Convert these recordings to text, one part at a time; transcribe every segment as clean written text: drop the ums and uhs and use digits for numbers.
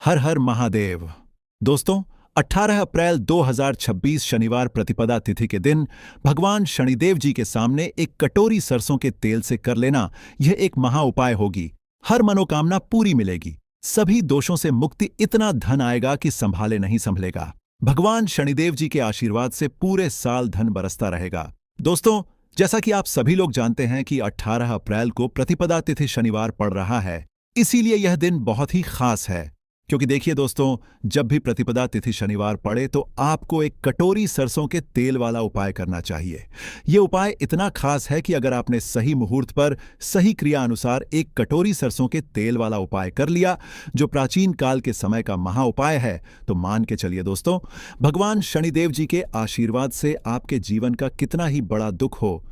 हर हर महादेव। दोस्तों, 18 अप्रैल 2026 शनिवार प्रतिपदा तिथि के दिन भगवान शनिदेव जी के सामने एक कटोरी सरसों के तेल से कर लेना यह एक महा उपाय होगी। हर मनोकामना पूरी मिलेगी, सभी दोषों से मुक्ति, इतना धन आएगा कि संभाले नहीं संभलेगा। भगवान शनिदेव जी के आशीर्वाद से पूरे साल धन बरसता रहेगा। दोस्तों, जैसा कि आप सभी लोग जानते हैं कि 18 अप्रैल को प्रतिपदा तिथि शनिवार पड़ रहा है, इसीलिए यह दिन बहुत ही खास है। क्योंकि देखिए दोस्तों, जब भी प्रतिपदा तिथि शनिवार पड़े तो आपको एक कटोरी सरसों के तेल वाला उपाय करना चाहिए। यह उपाय इतना खास है कि अगर आपने सही मुहूर्त पर सही क्रिया अनुसार एक कटोरी सरसों के तेल वाला उपाय कर लिया, जो प्राचीन काल के समय का महा उपाय है, तो मान के चलिए दोस्तों, भगवान शनिदेव जी के आशीर्वाद से आपके जीवन का कितना ही बड़ा दुख हो,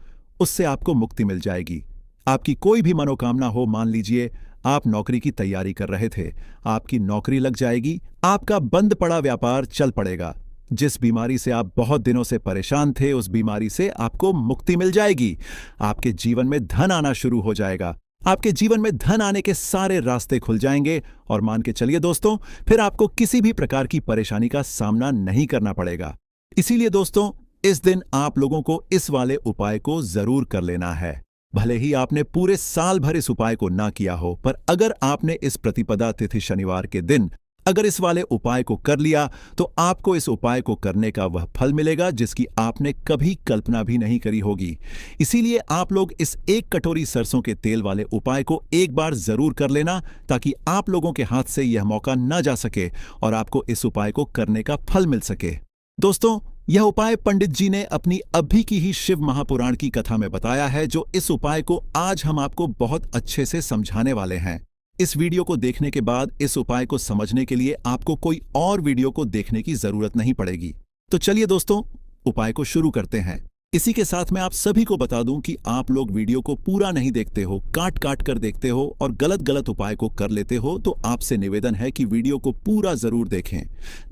उससे आपको मुक्ति मिल जाएगी। आपकी कोई भी मनोकामना हो, मान लीजिए आप नौकरी की तैयारी कर रहे थे, आपकी नौकरी लग जाएगी, आपका बंद पड़ा व्यापार चल पड़ेगा, जिस बीमारी से आप बहुत दिनों से परेशान थे उस बीमारी से आपको मुक्ति मिल जाएगी, आपके जीवन में धन आना शुरू हो जाएगा, आपके जीवन में धन आने के सारे रास्ते खुल जाएंगे और मान के चलिए दोस्तों, फिर आपको किसी भी प्रकार की परेशानी का सामना नहीं करना पड़ेगा। इसीलिए दोस्तों, इस दिन आप लोगों को इस वाले उपाय को जरूर कर लेना है। भले ही आपने पूरे साल भर इस उपाय को ना किया हो, पर अगर आपने इस प्रतिपदा तिथि शनिवार के दिन अगर इस वाले उपाय को कर लिया, तो आपको इस उपाय को करने का वह फल मिलेगा जिसकी आपने कभी कल्पना भी नहीं करी होगी। इसीलिए आप लोग इस एक कटोरी सरसों के तेल वाले उपाय को एक बार जरूर कर लेना, ताकि आप लोगों के हाथ से यह मौका न जा सके और आपको इस उपाय को करने का फल मिल सके। दोस्तों, यह उपाय पंडित जी ने अपनी अभी की ही शिव महापुराण की कथा में बताया है, जो इस उपाय को आज हम आपको बहुत अच्छे से समझाने वाले हैं। इस वीडियो को देखने के बाद इस उपाय को समझने के लिए आपको कोई और वीडियो को देखने की जरूरत नहीं पड़ेगी। तो चलिए दोस्तों, उपाय को शुरू करते हैं। इसी के साथ मैं आप सभी को बता दूं कि आप लोग वीडियो को पूरा नहीं देखते हो, काट काट कर देखते हो और गलत गलत उपाय को कर लेते हो, तो आपसे निवेदन है कि वीडियो को पूरा जरूर देखें।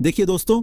देखिए दोस्तों,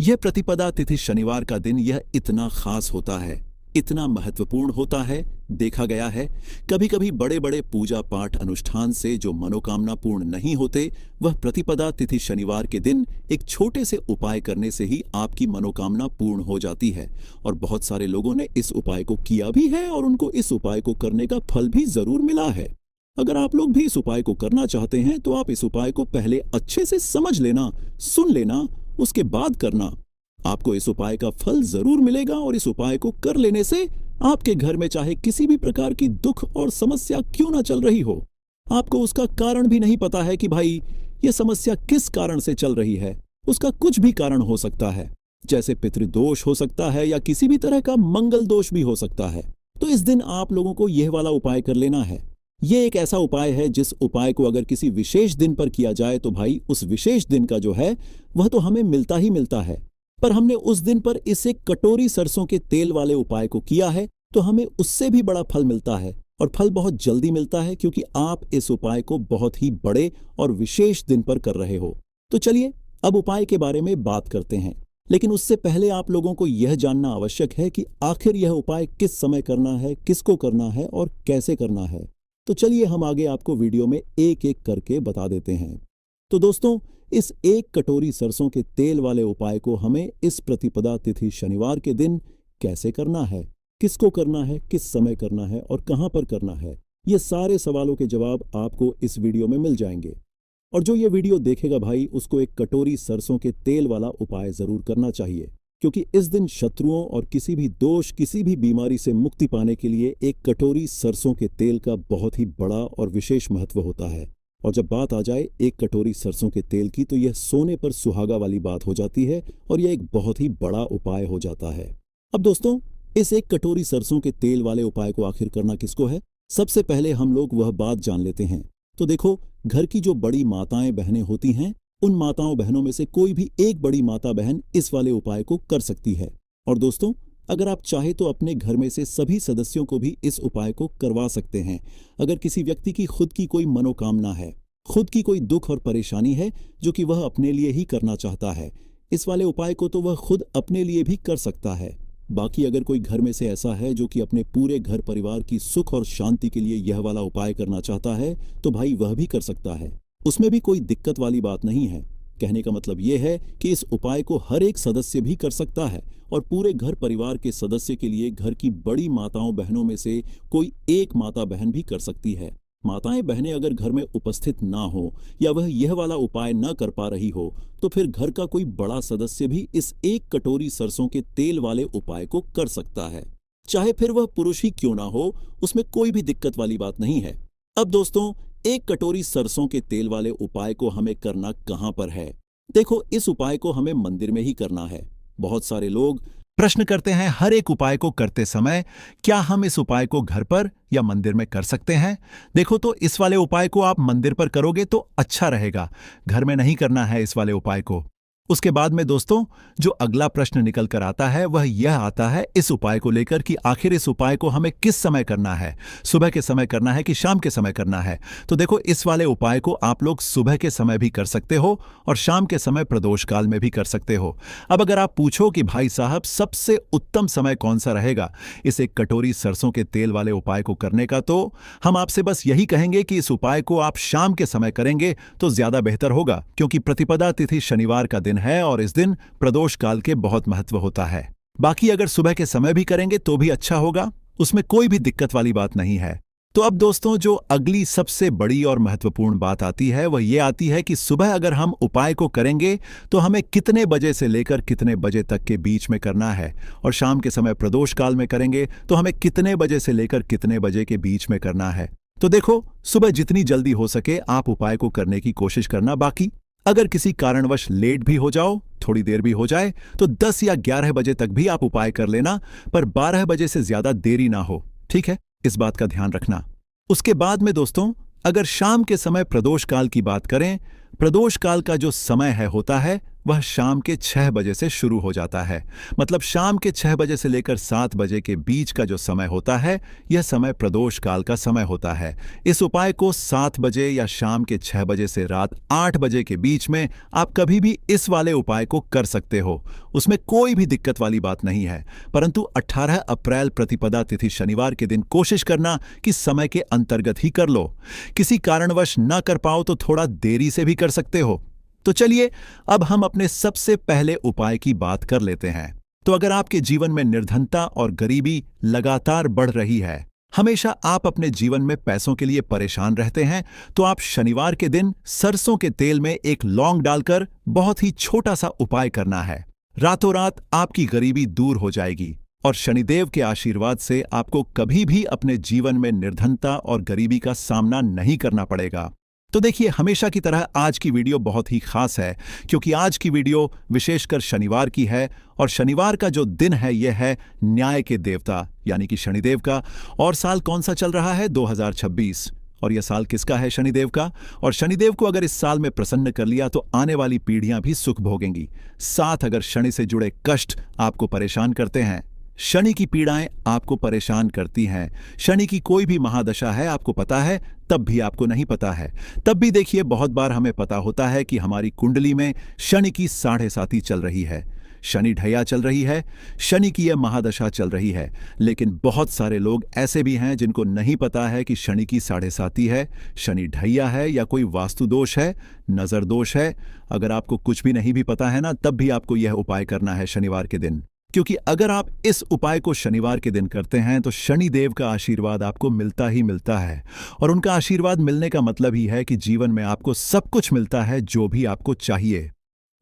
यह प्रतिपदा तिथि शनिवार का दिन यह इतना खास होता है, इतना महत्वपूर्ण होता है। देखा गया है कभी कभी बड़े बड़े पूजा पाठ अनुष्ठान से जो मनोकामना पूर्ण नहीं होते, वह प्रतिपदा तिथि शनिवार के दिन एक छोटे से उपाय करने से ही आपकी मनोकामना पूर्ण हो जाती है। और बहुत सारे लोगों ने इस उपाय को किया भी है और उनको इस उपाय को करने का फल भी जरूर मिला है। अगर आप लोग भी इस उपाय को करना चाहते हैं तो आप इस उपाय को पहले अच्छे से समझ लेना, सुन लेना, उसके बाद करना। आपको इस उपाय का फल जरूर मिलेगा और इस उपाय को कर लेने से आपके घर में चाहे किसी भी प्रकार की दुख और समस्या क्यों ना चल रही हो, आपको उसका कारण भी नहीं पता है कि भाई ये समस्या किस कारण से चल रही है, उसका कुछ भी कारण हो सकता है, जैसे पितृदोष हो सकता है या किसी भी तरह का मंगल दोष भी हो सकता है। तो इस दिन आप लोगों को यह वाला उपाय कर लेना है। ये एक ऐसा उपाय है जिस उपाय को अगर किसी विशेष दिन पर किया जाए तो भाई उस विशेष दिन का जो है वह तो हमें मिलता ही मिलता है। पर हमने उस दिन पर इस एक कटोरी सरसों के तेल वाले उपाय को किया है तो हमें उससे भी बड़ा फल मिलता है, और फल बहुत जल्दी मिलता है, क्योंकि आप इस उपाय को बहुत ही बड़े और विशेष दिन पर कर रहे हो। तो चलिए अब उपाय के बारे में बात करते हैं, लेकिन उससे पहले आप लोगों को यह जानना आवश्यक है कि आखिर यह उपाय किस समय करना है, किसको करना है और कैसे करना है। तो चलिए हम आगे आपको वीडियो में एक एक करके बता देते हैं। तो दोस्तों, इस एक कटोरी सरसों के तेल वाले उपाय को हमें इस प्रतिपदा तिथि शनिवार के दिन कैसे करना है, किसको करना है, किस समय करना है और कहां पर करना है, ये सारे सवालों के जवाब आपको इस वीडियो में मिल जाएंगे। और जो ये वीडियो देखेगा भाई, उसको एक कटोरी सरसों के तेल वाला उपाय जरूर करना चाहिए, क्योंकि इस दिन शत्रुओं और किसी भी दोष, किसी भी बीमारी से मुक्ति पाने के लिए एक कटोरी सरसों के तेल का बहुत ही बड़ा और विशेष महत्व होता है। और जब बात आ जाए एक कटोरी सरसों के तेल की, तो यह सोने पर सुहागा वाली बात हो जाती है और यह एक बहुत ही बड़ा उपाय हो जाता है। अब दोस्तों, इस एक कटोरी सरसों के तेल वाले उपाय को आखिर करना किसको है, सबसे पहले हम लोग वह बात जान लेते हैं। तो देखो, घर की जो बड़ी माताएं बहनें होती हैं, उन माताओं बहनों में से कोई भी एक बड़ी माता बहन इस वाले उपाय को कर सकती है। और दोस्तों, अगर आप चाहे तो अपने घर में से सभी सदस्यों को भी इस उपाय को करवा सकते हैं। अगर किसी व्यक्ति की खुद की कोई मनोकामना है, खुद की कोई दुख और परेशानी है जो कि वह अपने लिए ही करना चाहता है, इस वाले उपाय को तो वह खुद अपने लिए भी कर सकता है। बाकी अगर कोई घर में से ऐसा है जो कि अपने पूरे घर परिवार की सुख और शांति के लिए यह वाला उपाय करना चाहता है, तो भाई वह भी कर सकता है, उसमें भी कोई दिक्कत वाली बात नहीं है। कहने का मतलब ये है कि इस उपाय को हर एक सदस्य भी कर सकता है और पूरे घर परिवार के सदस्य के लिए घर की बड़ी माताओं बहनों में से कोई एक माता बहन भी कर सकती है। माताएं बहनें अगर घर में उपस्थित ना हो या वह यह वाला उपाय न कर पा रही हो तो फिर घर का कोई बड़ा सदस्य भी इस एक कटोरी सरसों के तेल वाले उपाय को कर सकता है, चाहे फिर वह पुरुष ही क्यों ना हो, उसमें कोई भी दिक्कत वाली बात नहीं है। अब दोस्तों, एक कटोरी सरसों के तेल वाले उपाय को हमें करना कहां पर है? देखो, इस उपाय को हमें मंदिर में ही करना है। बहुत सारे लोग प्रश्न करते हैं, हर एक उपाय को करते समय क्या हम इस उपाय को घर पर या मंदिर में कर सकते हैं? देखो, तो इस वाले उपाय को आप मंदिर पर करोगे तो अच्छा रहेगा, घर में नहीं करना है इस वाले उपाय को। उसके बाद में दोस्तों, जो अगला प्रश्न निकल कर आता है वह यह आता है इस उपाय को लेकर कि आखिर इस उपाय को हमें किस समय करना है, सुबह के समय करना है कि शाम के समय करना है? तो देखो, इस वाले उपाय को आप लोग सुबह के समय भी कर सकते हो और शाम के समय प्रदोष काल में भी कर सकते हो। अब अगर आप पूछो कि भाई साहब सबसे उत्तम समय कौन सा रहेगा इस एक कटोरी सरसों के तेल वाले उपाय को करने का, तो हम आपसे बस यही कहेंगे कि इस उपाय को आप शाम के समय करेंगे तो ज्यादा बेहतर होगा, क्योंकि प्रतिपदा तिथि शनिवार का दिन है और इस दिन प्रदोष काल के बहुत महत्व होता है। बाकी अगर सुबह के समय भी करेंगे तो भी अच्छा होगा, उसमें कोई भी दिक्कत वाली बात नहीं है। तो अब दोस्तों, जो अगली सबसे बड़ी और महत्वपूर्ण बात आती है वह ये आती है कि सुबह अगर हम उपाय को करेंगे तो हमें कितने बजे से लेकर कितने बजे तक के बीच में करना है, और शाम के समय प्रदोष काल में करेंगे तो हमें कितने बजे से लेकर कितने बजे के बीच में करना है। तो देखो, सुबह जितनी जल्दी हो सके आप उपाय को करने की कोशिश करना। बाकी अगर किसी कारणवश लेट भी हो जाओ, थोड़ी देर भी हो जाए, तो 10 या 11 बजे तक भी आप उपाय कर लेना, पर 12 बजे से ज्यादा देरी ना हो, ठीक है? इस बात का ध्यान रखना। उसके बाद में दोस्तों, अगर शाम के समय प्रदोष काल की बात करें, प्रदोष काल का जो समय होता है वह शाम के 6 बजे से शुरू हो जाता है। मतलब शाम के 6 बजे से लेकर 7 बजे के बीच का जो समय होता है, यह समय प्रदोष काल का समय होता है। इस उपाय को 7 बजे या शाम के 6 बजे से रात 8 बजे के बीच में आप कभी भी इस वाले उपाय को कर सकते हो, उसमें कोई भी दिक्कत वाली बात नहीं है। परंतु 18 अप्रैल प्रतिपदा तिथि शनिवार के दिन कोशिश करना कि समय के अंतर्गत ही कर लो। किसी कारणवश न कर पाओ तो थोड़ा देरी से भी कर सकते हो। तो चलिए, अब हम अपने सबसे पहले उपाय की बात कर लेते हैं। तो अगर आपके जीवन में निर्धनता और गरीबी लगातार बढ़ रही है, हमेशा आप अपने जीवन में पैसों के लिए परेशान रहते हैं, तो आप शनिवार के दिन सरसों के तेल में एक लौंग डालकर बहुत ही छोटा सा उपाय करना है। रातों रात आपकी गरीबी दूर हो जाएगी और शनिदेव के आशीर्वाद से आपको कभी भी अपने जीवन में निर्धनता और गरीबी का सामना नहीं करना पड़ेगा। तो देखिए, हमेशा की तरह आज की वीडियो बहुत ही खास है, क्योंकि आज की वीडियो विशेषकर शनिवार की है और शनिवार का जो दिन है यह है न्याय के देवता यानी कि शनिदेव का। और साल कौन सा चल रहा है? 2026। और यह साल किसका है? शनिदेव का। और शनिदेव को अगर इस साल में प्रसन्न कर लिया तो आने वाली पीढ़ियां भी सुख भोगेंगी। साथ अगर शनि से जुड़े कष्ट आपको परेशान करते हैं, शनि की पीड़ाएं आपको परेशान करती हैं, शनि की कोई भी महादशा है आपको पता है तब भी आपको नहीं पता है, तब भी देखिए बहुत बार हमें पता होता है कि हमारी कुंडली में शनि की 7.5 चल रही है, शनि ढैया चल रही है, शनि की यह महादशा चल रही है। लेकिन बहुत सारे लोग ऐसे भी हैं जिनको नहीं पता है कि शनि की 7.5 है, शनि ढैया है या कोई वास्तु दोष है, नजर दोष है। अगर आपको कुछ भी नहीं भी पता है ना, तब भी आपको यह उपाय करना है शनिवार के दिन, क्योंकि अगर आप इस उपाय को शनिवार के दिन करते हैं तो शनि देव का आशीर्वाद आपको मिलता ही मिलता है। और उनका आशीर्वाद मिलने का मतलब ही है कि जीवन में आपको सब कुछ मिलता है जो भी आपको चाहिए।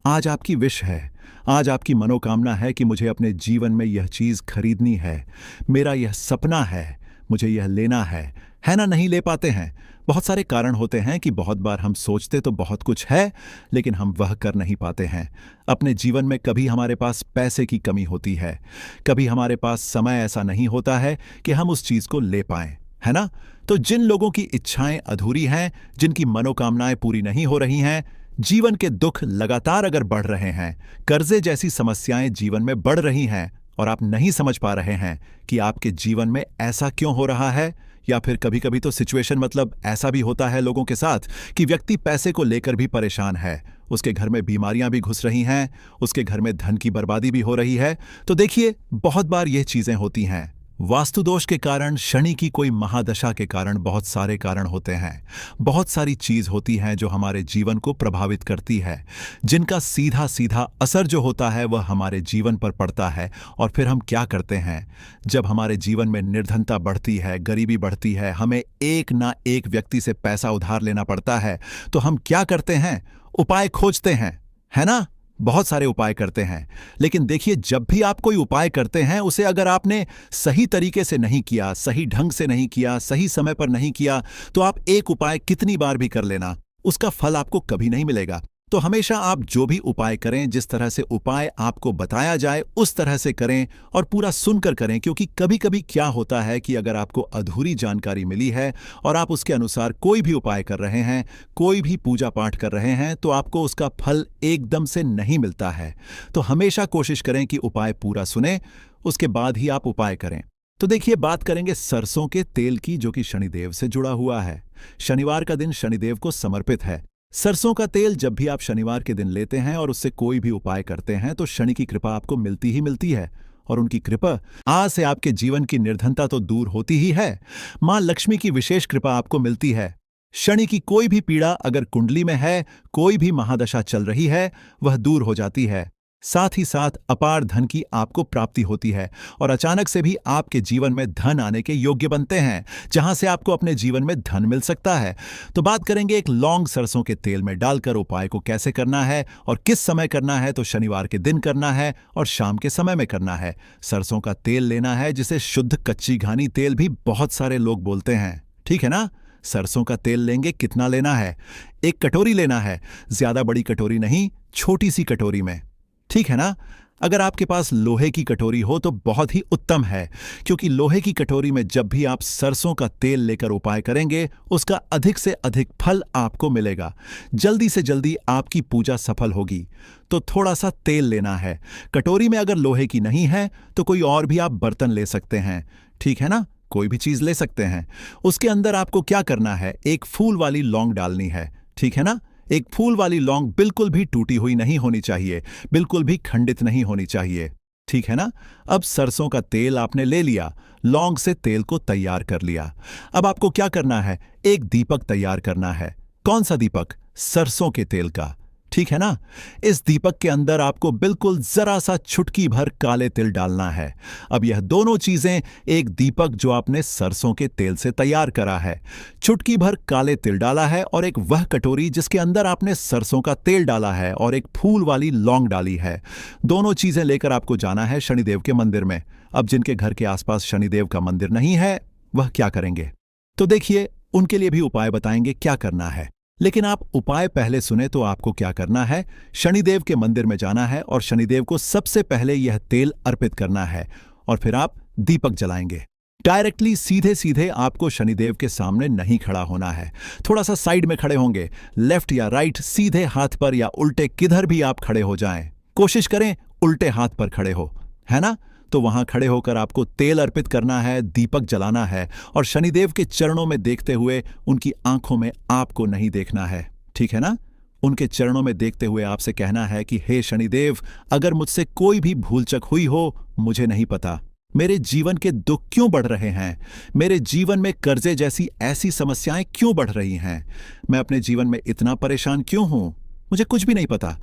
आज आपकी विश है, आज आपकी मनोकामना है कि मुझे अपने जीवन में यह चीज खरीदनी है, मेरा यह सपना है, मुझे यह लेना है ना? नहीं ले पाते हैं। बहुत सारे कारण होते हैं कि बहुत बार हम सोचते तो बहुत कुछ है लेकिन हम वह कर नहीं पाते हैं। अपने जीवन में कभी हमारे पास पैसे की कमी होती है, कभी हमारे पास समय ऐसा नहीं होता है कि हम उस चीज को ले पाएं, है ना? तो जिन लोगों की इच्छाएं अधूरी हैं, जिनकी मनोकामनाएं पूरी नहीं हो रही हैं, जीवन के दुख लगातार अगर बढ़ रहे हैं, कर्जे जैसी समस्याएं जीवन में बढ़ रही हैं और आप नहीं समझ पा रहे हैं कि आपके जीवन में ऐसा क्यों हो रहा है, या फिर कभी कभी तो सिचुएशन मतलब ऐसा भी होता है लोगों के साथ कि व्यक्ति पैसे को लेकर भी परेशान है, उसके घर में बीमारियां भी घुस रही हैं, उसके घर में धन की बर्बादी भी हो रही है। तो देखिए, बहुत बार ये चीजें होती हैं, वास्तु दोष के कारण, शनि की कोई महादशा के कारण बहुत सारे कारण होते हैं। बहुत सारी चीज होती हैं जो हमारे जीवन को प्रभावित करती है, जिनका सीधा सीधा असर जो होता है वह हमारे जीवन पर पड़ता है। और फिर हम क्या करते हैं? जब हमारे जीवन में निर्धनता बढ़ती है, गरीबी बढ़ती है, हमें एक ना एक व्यक्ति से पैसा उधार लेना पड़ता है, तो हम क्या करते हैं? उपाय खोजते हैं, है ना? बहुत सारे उपाय करते हैं। लेकिन देखिए, जब भी आप कोई उपाय करते हैं, उसे अगर आपने सही तरीके से नहीं किया, सही ढंग से नहीं किया, सही समय पर नहीं किया, तो आप एक उपाय कितनी बार भी कर लेना, उसका फल आपको कभी नहीं मिलेगा। तो हमेशा आप जो भी उपाय करें, जिस तरह से उपाय आपको बताया जाए उस तरह से करें और पूरा सुनकर करें। क्योंकि कभी कभी क्या होता है कि अगर आपको अधूरी जानकारी मिली है और आप उसके अनुसार कोई भी उपाय कर रहे हैं, कोई भी पूजा पाठ कर रहे हैं, तो आपको उसका फल एकदम से नहीं मिलता है। तो हमेशा कोशिश करें कि उपाय पूरा सुने, उसके बाद ही आप उपाय करें। तो देखिए, बात करेंगे सरसों के तेल की, जो कि शनिदेव से जुड़ा हुआ है। शनिवार का दिन शनिदेव को समर्पित है। सरसों का तेल जब भी आप शनिवार के दिन लेते हैं और उससे कोई भी उपाय करते हैं, तो शनि की कृपा आपको मिलती ही मिलती है। और उनकी कृपा आज से आपके जीवन की निर्धनता तो दूर होती ही है, मां लक्ष्मी की विशेष कृपा आपको मिलती है। शनि की कोई भी पीड़ा अगर कुंडली में है, कोई भी महादशा चल रही है, वह दूर हो जाती है। साथ ही साथ अपार धन की आपको प्राप्ति होती है और अचानक से भी आपके जीवन में धन आने के योग्य बनते हैं, जहां से आपको अपने जीवन में धन मिल सकता है। तो बात करेंगे एक लौंग सरसों के तेल में डालकर उपाय को कैसे करना है और किस समय करना है। तो शनिवार के दिन करना है और शाम के समय में करना है। सरसों का तेल लेना है, जिसे शुद्ध कच्ची घानी तेल भी बहुत सारे लोग बोलते हैं, ठीक है ना? सरसों का तेल लेंगे, कितना लेना है? 1 कटोरी लेना है, ज्यादा बड़ी कटोरी नहीं, छोटी सी कटोरी में, ठीक है ना? अगर आपके पास लोहे की कटोरी हो तो बहुत ही उत्तम है, क्योंकि लोहे की कटोरी में जब भी आप सरसों का तेल लेकर उपाय करेंगे, उसका अधिक से अधिक फल आपको मिलेगा। जल्दी से जल्दी आपकी पूजा सफल होगी। तो थोड़ा सा तेल लेना है। कटोरी में अगर लोहे की नहीं है तो कोई और भी आप बर्तन ले सकते हैं, ठीक है ना? कोई भी चीज ले सकते हैं। उसके अंदर आपको क्या करना है? एक फूल वाली लौंग डालनी है, ठीक है ना? एक फूल वाली लौंग बिल्कुल भी टूटी हुई नहीं होनी चाहिए, बिल्कुल भी खंडित नहीं होनी चाहिए, ठीक है ना? अब सरसों का तेल आपने ले लिया, लौंग से तेल को तैयार कर लिया। अब आपको क्या करना है? एक दीपक तैयार करना है। कौन सा दीपक? सरसों के तेल का, ठीक है ना? इस दीपक के अंदर आपको बिल्कुल जरा सा चुटकी भर काले तिल डालना है। अब यह दोनों चीजें, एक दीपक जो आपने सरसों के तेल से तैयार करा है, चुटकी भर काले तिल डाला है, और एक वह कटोरी जिसके अंदर आपने सरसों का तेल डाला है और एक फूल वाली लौंग डाली है। दोनों चीजें लेकर आपको जाना है शनिदेव के मंदिर में। अब जिनके घर के आसपास शनिदेव का मंदिर नहीं है, वह क्या करेंगे? तो देखिए, उनके लिए भी उपाय बताएंगे क्या करना है। लेकिन आप उपाय पहले सुने तो आपको क्या करना है? शनिदेव के मंदिर में जाना है और शनिदेव को सबसे पहले यह तेल अर्पित करना है, और फिर आप दीपक जलाएंगे। डायरेक्टली सीधे सीधे आपको शनिदेव के सामने नहीं खड़ा होना है, थोड़ा सा साइड में खड़े होंगे, लेफ्ट या राइट, सीधे हाथ पर या उल्टे, किधर भी आप खड़े हो जाएं। कोशिश करें उल्टे हाथ पर खड़े हो, है ना? तो वहां खड़े होकर आपको तेल अर्पित करना है, दीपक जलाना है, और शनिदेव के चरणों में देखते हुए, उनकी आंखों में आपको नहीं देखना है, ठीक है ना? उनके चरणों में देखते हुए आपसे कहना है कि हे शनिदेव, अगर मुझसे कोई भी भूलचक हुई हो, मुझे नहीं पता। मेरे जीवन के दुख क्यों बढ़ रहे हैं? मेरे जीवन में कर्जे जैसी ऐसी समस्याएं क्यों बढ़ रही हैं? मैं अपने जीवन में इतना परेशान क्यों हूं? मुझे कुछ भी नहीं पता,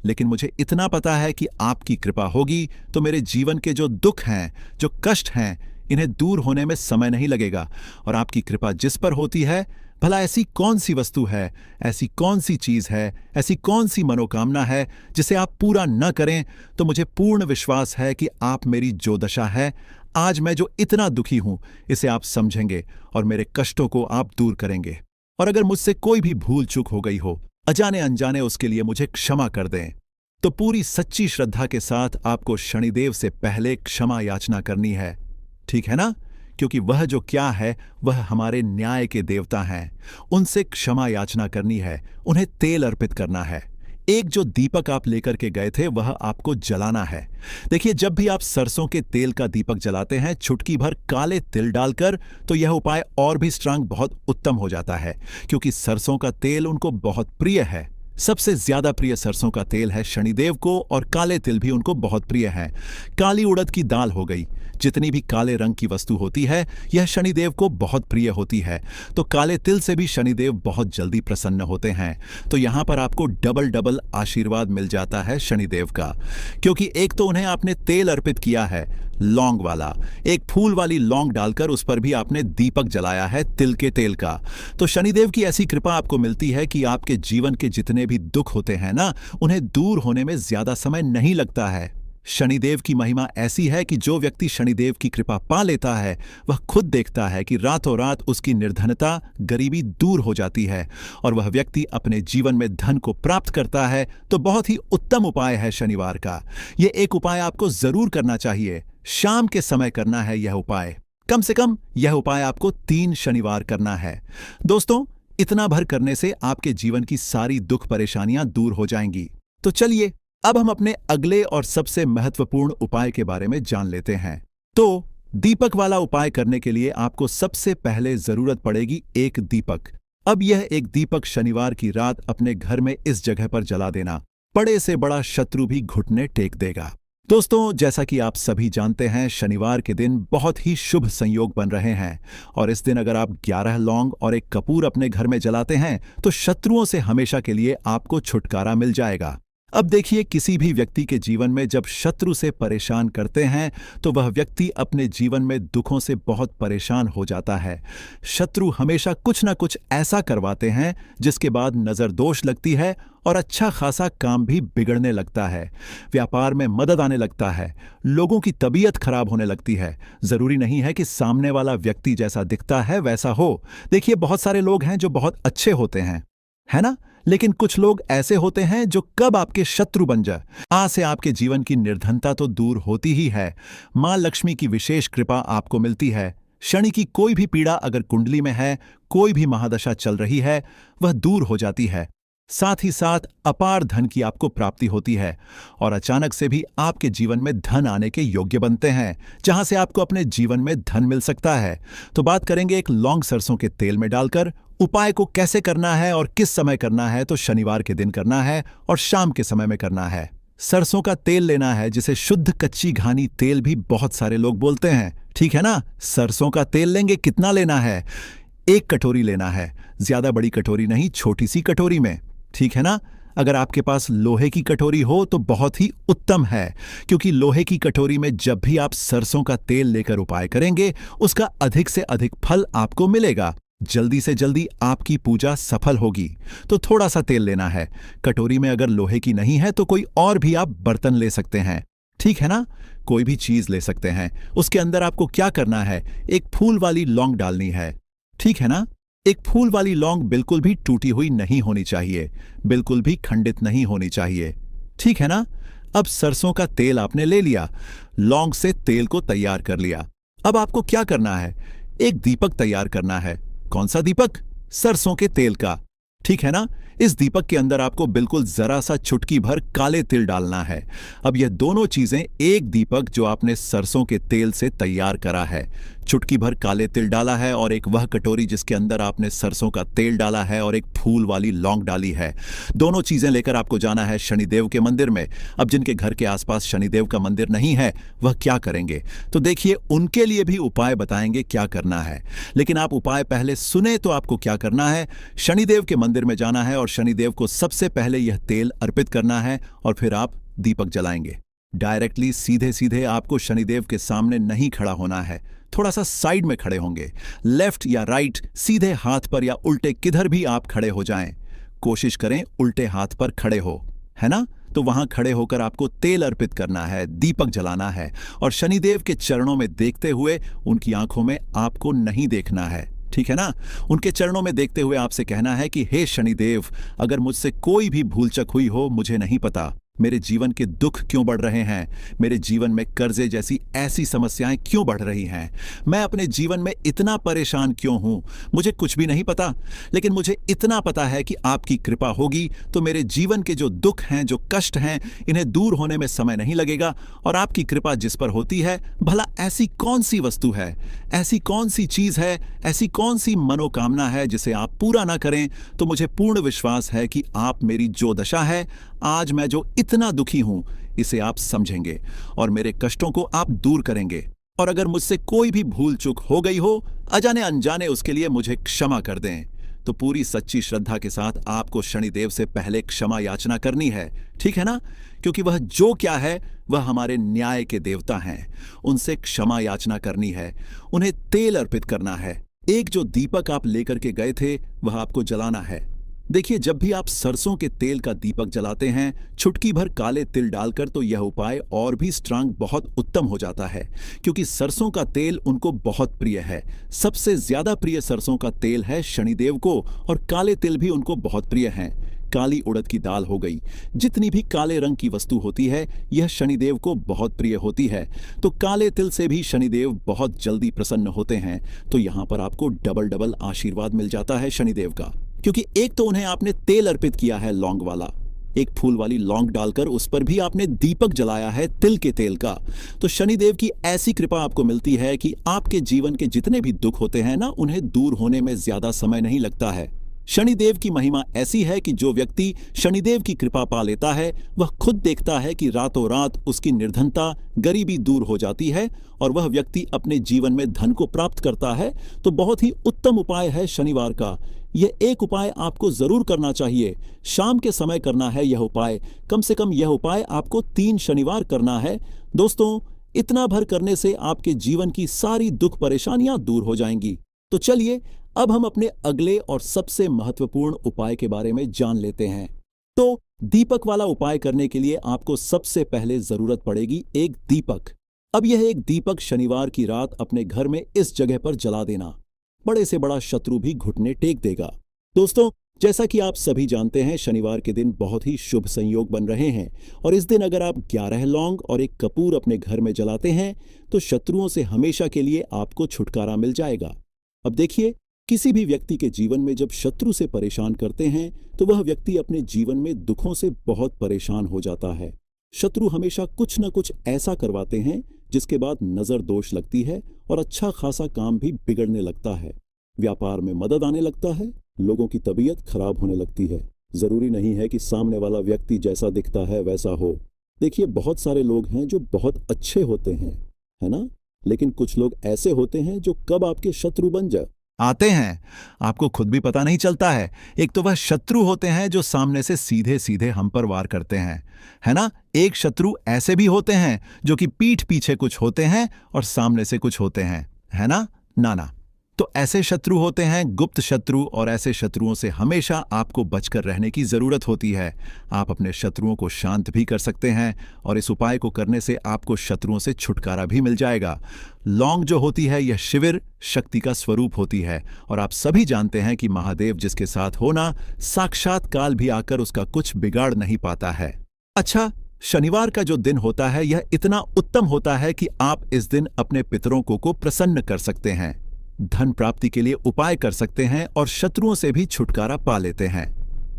लेकिन मुझे इतना पता है कि आपकी कृपा होगी तो मेरे जीवन के जो दुख हैं, जो कष्ट हैं, इन्हें दूर होने में समय नहीं लगेगा। और आपकी कृपा जिस पर होती है, भला ऐसी कौन सी वस्तु है, ऐसी कौन सी चीज है, ऐसी कौन सी मनोकामना है जिसे आप पूरा न करें? तो मुझे पूर्ण विश्वास है कि आप मेरी जो दशा है, आज मैं जो इतना दुखी हूं, इसे आप समझेंगे और मेरे कष्टों को आप दूर करेंगे। और अगर मुझसे कोई भी भूल चूक हो गई हो, अजाने अनजाने, उसके लिए मुझे क्षमा कर दें। तो पूरी सच्ची श्रद्धा के साथ आपको शनिदेव से पहले क्षमा याचना करनी है, ठीक है ना? क्योंकि वह जो क्या है, वह हमारे न्याय के देवता हैं। उनसे क्षमा याचना करनी है, उन्हें तेल अर्पित करना है। एक जो दीपक आप लेकर के गए थे, वह आपको जलाना है। देखिए, जब भी आप सरसों के तेल का दीपक जलाते हैं चुटकी भर काले तिल डालकर, तो यह उपाय और भी स्ट्रांग, बहुत उत्तम हो जाता है, क्योंकि सरसों का तेल उनको बहुत प्रिय है। सबसे ज्यादा प्रिय सरसों का तेल है शनिदेव को, और काले तिल भी उनको बहुत प्रिय है। काली उड़द की दाल हो गई, जितनी भी काले रंग की वस्तु होती है यह शनिदेव को बहुत प्रिय होती है। तो काले तिल से भी शनिदेव बहुत जल्दी प्रसन्न होते हैं। तो यहाँ पर आपको डबल डबल आशीर्वाद मिल जाता है शनिदेव का, क्योंकि एक तो उन्हें आपने तेल अर्पित किया है लौंग वाला, एक फूल वाली लौंग डालकर उस पर भी आपने दीपक जलाया है तिल के तेल का। तो शनिदेव की ऐसी कृपा आपको मिलती है कि आपके जीवन के जितने भी दुख होते हैं ना, उन्हें दूर होने में ज्यादा समय नहीं लगता है। शनिदेव की महिमा ऐसी है कि जो व्यक्ति शनिदेव की कृपा पा लेता है वह खुद देखता है कि रातों रात उसकी निर्धनता, गरीबी दूर हो जाती है और वह व्यक्ति अपने जीवन में धन को प्राप्त करता है। तो बहुत ही उत्तम उपाय है शनिवार का। यह एक उपाय आपको जरूर करना चाहिए। शाम के समय करना है यह उपाय। कम से कम यह उपाय आपको 3 शनिवार करना है। दोस्तों, इतना भर करने से आपके जीवन की सारी दुख परेशानियां दूर हो जाएंगी। तो चलिए अब हम अपने अगले और सबसे महत्वपूर्ण उपाय के बारे में जान लेते हैं। तो दीपक वाला उपाय करने के लिए आपको सबसे पहले जरूरत पड़ेगी एक दीपक। अब यह एक दीपक शनिवार की रात अपने घर में इस जगह पर जला देना, बड़े से बड़ा शत्रु भी घुटने टेक देगा। दोस्तों, जैसा कि आप सभी जानते हैं, शनिवार के दिन बहुत ही शुभ संयोग बन रहे हैं और इस दिन अगर आप 11 लौंग और एक कपूर अपने घर में जलाते हैं तो शत्रुओं से हमेशा के लिए आपको छुटकारा मिल जाएगा। अब देखिए, किसी भी व्यक्ति के जीवन में जब शत्रु से परेशान करते हैं तो वह व्यक्ति अपने जीवन में दुखों से बहुत परेशान हो जाता है। शत्रु हमेशा कुछ ना कुछ ऐसा करवाते हैं जिसके बाद नजर दोष लगती है और अच्छा खासा काम भी बिगड़ने लगता है। व्यापार में मदद आने लगता है, लोगों की तबीयत खराब होने लगती है। जरूरी नहीं है कि सामने वाला व्यक्ति जैसा दिखता है वैसा हो। देखिए, बहुत सारे लोग हैं जो बहुत अच्छे होते हैं, है ना? लेकिन कुछ लोग ऐसे होते हैं जो कब आपके शत्रु बन जाए। आज से आपके जीवन की निर्धनता तो दूर होती ही है, मां लक्ष्मी की विशेष कृपा आपको मिलती है। शनि की कोई भी पीड़ा अगर कुंडली में है, कोई भी महादशा चल रही है, वह दूर हो जाती है। साथ ही साथ अपार धन की आपको प्राप्ति होती है और अचानक से भी आपके जीवन में धन आने के योग्य बनते हैं, जहां से आपको अपने जीवन में धन मिल सकता है। तो बात करेंगे एक लौंग सरसों के तेल में डालकर। उपाय को कैसे करना है और किस समय करना है, तो शनिवार के दिन करना है और शाम के समय में करना है। सरसों का तेल लेना है, जिसे शुद्ध कच्ची घानी तेल भी बहुत सारे लोग बोलते हैं, ठीक है ना? सरसों का तेल लेंगे। कितना लेना है? 1 कटोरी लेना है, ज्यादा बड़ी कटोरी नहीं, छोटी सी कटोरी में, ठीक है ना? अगर आपके पास लोहे की कटोरी हो तो बहुत ही उत्तम है, क्योंकि लोहे की कटोरी में जब भी आप सरसों का तेल लेकर उपाय करेंगे उसका अधिक से अधिक फल आपको मिलेगा। जल्दी से जल्दी आपकी पूजा सफल होगी। तो थोड़ा सा तेल लेना है। कटोरी में अगर लोहे की नहीं है तो कोई और भी आप बर्तन ले सकते हैं, ठीक है ना? कोई भी चीज ले सकते हैं। उसके अंदर आपको क्या करना है? एक फूल वाली लौंग डालनी है, ठीक है ना? एक फूल वाली लौंग बिल्कुल भी टूटी हुई नहीं होनी चाहिए, बिल्कुल भी खंडित नहीं होनी चाहिए, ठीक है ना? अब सरसों का तेल आपने ले लिया, लौंग से तेल को तैयार कर लिया। अब आपको क्या करना है? एक दीपक तैयार करना है। कौन सा दीपक? सरसों के तेल का, ठीक है ना? इस दीपक के अंदर आपको बिल्कुल जरा सा चुटकी भर काले तिल डालना है। अब यह दोनों चीजें, एक दीपक जो आपने सरसों के तेल से तैयार करा है, चुटकी भर काले तिल डाला है, और एक वह कटोरी जिसके अंदर आपने सरसों का तेल डाला है और एक फूल वाली लौंग डाली है। दोनों चीजें लेकर आपको जाना है शनिदेव के मंदिर में। अब जिनके घर के आसपास शनिदेव का मंदिर नहीं है वह क्या करेंगे? तो देखिए, उनके लिए भी उपाय बताएंगे क्या करना है। लेकिन आप उपाय पहले सुने तो आपको क्या करना है? शनिदेव के मंदिर में जाना है और शनिदेव को सबसे पहले यह तेल अर्पित करना है और फिर आप दीपक जलाएंगे। डायरेक्टली सीधे सीधे आपको शनिदेव के सामने नहीं खड़ा होना है, थोड़ा सा साइड में खड़े होंगे। लेफ्ट या राइट, सीधे हाथ पर या उल्टे किधर भी आप खड़े हो जाएं। कोशिश करें उल्टे हाथ पर खड़े हो, है ना? तो वहां खड़े होकर आपको तेल अर्पित करना है, दीपक जलाना है और शनिदेव के चरणों में देखते हुए, उनकी आंखों में आपको नहीं देखना है, ठीक है ना? उनके चरणों में देखते हुए आपसे कहना है कि हे शनिदेव, अगर मुझसे कोई भी भूलचक हुई हो मुझे नहीं पता। मेरे जीवन के दुख क्यों बढ़ रहे हैं? मेरे जीवन में कर्जे जैसी ऐसी समस्याएं क्यों बढ़ रही हैं? मैं अपने जीवन में इतना परेशान क्यों हूं? मुझे कुछ भी नहीं पता, लेकिन मुझे इतना पता है कि आपकी कृपा होगी तो मेरे जीवन के जो दुख हैं, जो कष्ट हैं, इन्हें दूर होने में समय नहीं लगेगा। और आपकी कृपा जिस पर होती है, भला ऐसी कौन सी वस्तु है, ऐसी कौन सी चीज है, ऐसी कौन सी मनोकामना है जिसे आप पूरा ना करें? तो मुझे पूर्ण विश्वास है कि आप मेरी जो दशा है, आज मैं जो इतना दुखी हूं, इसे आप समझेंगे और मेरे कष्टों को आप दूर करेंगे। और अगर मुझसे कोई भी भूल चूक हो गई हो, अजाने अनजाने, उसके लिए मुझे क्षमा कर दें। तो पूरी सच्ची श्रद्धा के साथ आपको शनिदेव से पहले क्षमा याचना करनी है, ठीक है ना? क्योंकि वह जो क्या है वह हमारे न्याय के देवता हैं। उनसे क्षमा याचना करनी है, उन्हें तेल अर्पित करना है। एक जो दीपक आप लेकर के गए थे वह आपको जलाना है। देखिए, जब भी आप सरसों के तेल का दीपक जलाते हैं चुटकी भर काले तिल डालकर, तो यह उपाय और भी स्ट्रांग बहुत उत्तम हो जाता है, क्योंकि सरसों का तेल उनको बहुत प्रिय है। सबसे ज्यादा प्रिय सरसों का तेल है शनिदेव को, और काले तिल भी उनको बहुत प्रिय हैं। काली उड़द की दाल हो गई, जितनी भी काले रंग की वस्तु होती है यह शनिदेव को बहुत प्रिय होती है। तो काले तिल से भी शनिदेव बहुत जल्दी प्रसन्न होते हैं। तो यहाँ पर आपको डबल डबल आशीर्वाद मिल जाता है शनिदेव का, क्योंकि एक तो उन्हें आपने तेल अर्पित किया है लौंग वाला, एक फूल वाली लौंग डालकर उस पर भी आपने दीपक जलाया है तिल के तेल का। तो शनिदेव की ऐसी कृपा आपको मिलती है कि आपके जीवन के जितने भी दुख होते हैं ना, उन्हें दूर होने में ज्यादा समय नहीं लगता है। शनिदेव की महिमा ऐसी है कि जो व्यक्ति शनिदेव की कृपा पा लेता है वह खुद देखता है कि रातों रात उसकी निर्धनता, गरीबी दूर हो जाती है और वह व्यक्ति अपने जीवन में धन को प्राप्त करता है। तो बहुत ही उत्तम उपाय है शनिवार का। यह एक उपाय आपको जरूर करना चाहिए। शाम के समय करना है यह उपाय। कम से कम यह उपाय आपको 3 शनिवार करना है। दोस्तों, इतना भर करने से आपके जीवन की सारी दुख परेशानियां दूर हो जाएंगी। तो चलिए अब हम अपने अगले और सबसे महत्वपूर्ण उपाय के बारे में जान लेते हैं। तो दीपक वाला उपाय करने के लिए आपको सबसे पहले जरूरत पड़ेगी एक दीपक। अब यह एक दीपक शनिवार की रात अपने घर में इस जगह पर जला देना। बड़े से बड़ा शत्रु भी घुटने टेक देगा। दोस्तों, जैसा कि आप सभी जानते हैं, शनिवार के दिन बहुत ही शुभ संयोग बन रहे हैं, और इस दिन अगर आप 11 लौंग और एक कपूर अपने घर में जलाते हैं तो शत्रुओं से हमेशा के लिए आपको छुटकारा मिल जाएगा। अब देखिए, किसी भी व्यक्ति के जीवन में जब शत्रु से परेशान करते हैं तो वह व्यक्ति अपने जीवन में दुखों से बहुत परेशान हो जाता है। शत्रु हमेशा कुछ न कुछ ऐसा करवाते हैं जिसके बाद नजर दोष लगती है और अच्छा खासा काम भी बिगड़ने लगता है। व्यापार में मदद आने लगता है, लोगों की तबीयत खराब होने लगती है। जरूरी नहीं है कि सामने वाला व्यक्ति जैसा दिखता है वैसा हो। देखिए, बहुत सारे लोग हैं जो बहुत अच्छे होते हैं, है ना? लेकिन कुछ लोग ऐसे होते हैं जो कब आपके शत्रु बन आते हैं आपको खुद भी पता नहीं चलता है। एक तो वह शत्रु होते हैं जो सामने से सीधे सीधे हम पर वार करते हैं, है ना? एक शत्रु ऐसे भी होते हैं जो कि पीठ पीछे कुछ होते हैं और सामने से कुछ होते हैं, है ना? नाना। तो ऐसे शत्रु होते हैं गुप्त शत्रु, और ऐसे शत्रुओं से हमेशा आपको बचकर रहने की जरूरत होती है। आप अपने शत्रुओं को शांत भी कर सकते हैं, और इस उपाय को करने से आपको शत्रुओं से छुटकारा भी मिल जाएगा। लौंग जो होती है यह शिविर शक्ति का स्वरूप होती है, और आप सभी जानते हैं कि महादेव जिसके साथ होना, साक्षात काल भी आकर उसका कुछ बिगाड़ नहीं पाता है। अच्छा, शनिवार का जो दिन होता है यह इतना उत्तम होता है कि आप इस दिन अपने पितरों को प्रसन्न कर सकते हैं, धन प्राप्ति के लिए उपाय कर सकते हैं और शत्रुओं से भी छुटकारा पा लेते हैं।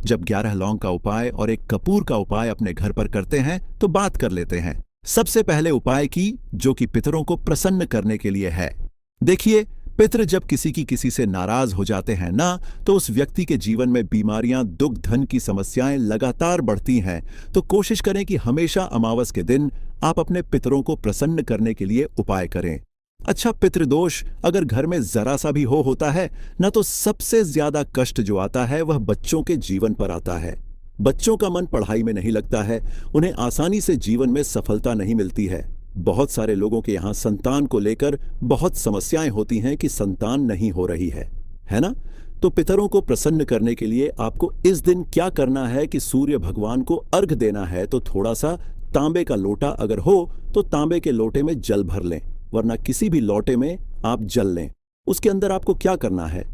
जब 11 लौंग का उपाय और एक कपूर का उपाय अपने घर पर करते हैं तो बात कर लेते हैं सबसे पहले उपाय की, जो कि पितरों को प्रसन्न करने के लिए है। देखिए, पितृ जब किसी से नाराज हो जाते हैं ना, तो उस व्यक्ति के जीवन में बीमारियां, दुख, धन की समस्याएं लगातार बढ़ती हैं। तो कोशिश करें कि हमेशा अमावस के दिन आप अपने पितरों को प्रसन्न करने के लिए उपाय करें। अच्छा, पितृदोष अगर घर में जरा सा भी होता है ना, तो सबसे ज्यादा कष्ट जो आता है वह बच्चों के जीवन पर आता है। बच्चों का मन पढ़ाई में नहीं लगता है, उन्हें आसानी से जीवन में सफलता नहीं मिलती है। बहुत सारे लोगों के यहाँ संतान को लेकर बहुत समस्याएं होती हैं कि संतान नहीं हो रही है ना? तो पितरों को प्रसन्न करने के लिए आपको इस दिन क्या करना है कि सूर्य भगवान को अर्घ देना है। तो थोड़ा सा तांबे का लोटा अगर हो तो तांबे के लोटे में जल भर लें, वरना किसी भी लोटे में आप जल लें। उसके अंदर आपको क्या करना है,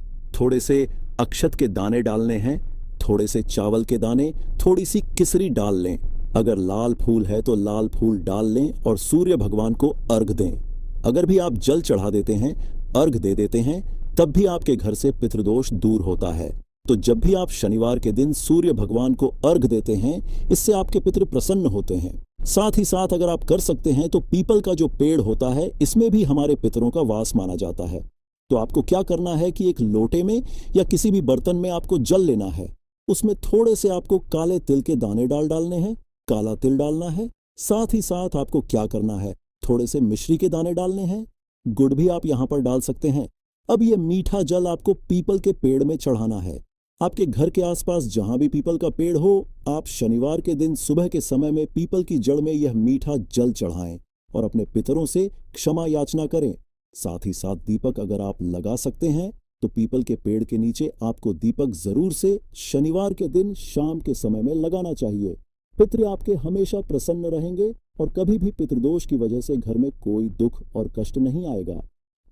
थोड़े से अक्षत के दाने डालने हैं, थोड़े से चावल के दाने, थोड़ी सी किसरी डाल लें। अगर लाल फूल है तो लाल फूल डाल लें और सूर्य भगवान को अर्घ दें। अगर भी आप जल चढ़ा देते हैं, अर्घ दे देते हैं, तब भी आपके घर से पितृदोष दूर होता है। तो जब भी आप शनिवार के दिन सूर्य भगवान को अर्घ देते हैं, इससे आपके पितृ प्रसन्न होते हैं। साथ ही साथ अगर आप कर सकते हैं तो पीपल का जो पेड़ होता है, इसमें भी हमारे पितरों का वास माना जाता है। तो आपको क्या करना है कि एक लोटे में या किसी भी बर्तन में आपको जल लेना है। उसमें थोड़े से आपको काले तिल के दाने डालने हैं, काला तिल डालना है। साथ ही साथ आपको क्या करना है, थोड़े से मिश्री के दाने डालने हैं, गुड़ भी आप यहाँ पर डाल सकते हैं। अब ये मीठा जल आपको पीपल के पेड़ में चढ़ाना है। आपके घर के आसपास जहां भी पीपल का पेड़ हो, आप शनिवार के दिन सुबह के समय में पीपल की जड़ में यह मीठा जल चढ़ाएं और अपने पितरों से क्षमा याचना करें। साथ ही साथ दीपक अगर आप लगा सकते हैं तो पीपल के पेड़ के नीचे आपको दीपक जरूर से शनिवार के दिन शाम के समय में लगाना चाहिए। पितृ आपके हमेशा प्रसन्न रहेंगे और कभी भी पितृदोष की वजह से घर में कोई दुख और कष्ट नहीं आएगा।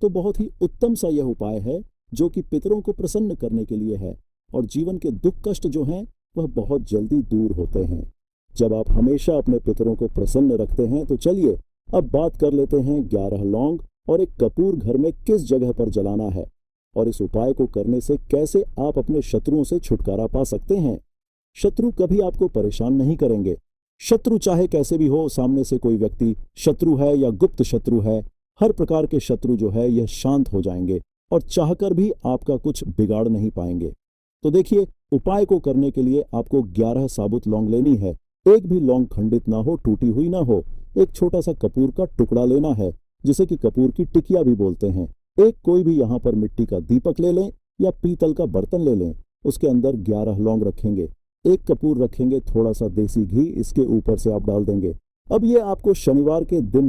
तो बहुत ही उत्तम सा यह उपाय है जो कि पितरों को प्रसन्न करने के लिए है और जीवन के दुख कष्ट जो हैं वह बहुत जल्दी दूर होते हैं। जब आप हमेशा अपने पितरों को प्रसन्न रखते हैं तो चलिए अब बात कर लेते हैं 11 लौंग और एक कपूर घर में किस जगह पर जलाना है और इस उपाय को करने से कैसे आप अपने शत्रुओं से छुटकारा पा सकते हैं। शत्रु कभी आपको परेशान नहीं करेंगे। शत्रु चाहे कैसे भी हो, सामने से कोई व्यक्ति शत्रु है या गुप्त शत्रु है, हर प्रकार के शत्रु जो है यह शांत हो जाएंगे और चाहकर भी आपका कुछ बिगाड़ नहीं पाएंगे। तो देखिए, उपाय को करने के लिए आपको 11 साबुत लौंग लेनी है। एक भी लौंग खंडित ना हो, टूटी हुई ना हो। एक छोटा सा कपूर का टुकड़ा लेना है जिसे कि कपूर की टिकिया भी बोलते हैं। एक कोई भी यहाँ पर मिट्टी का दीपक ले लें या पीतल का बर्तन ले लें। उसके अंदर 11 लौंग रखेंगे, एक कपूर रखेंगे, थोड़ा सा देसी घी इसके ऊपर से आप डाल देंगे। अब ये आपको शनिवार के दिन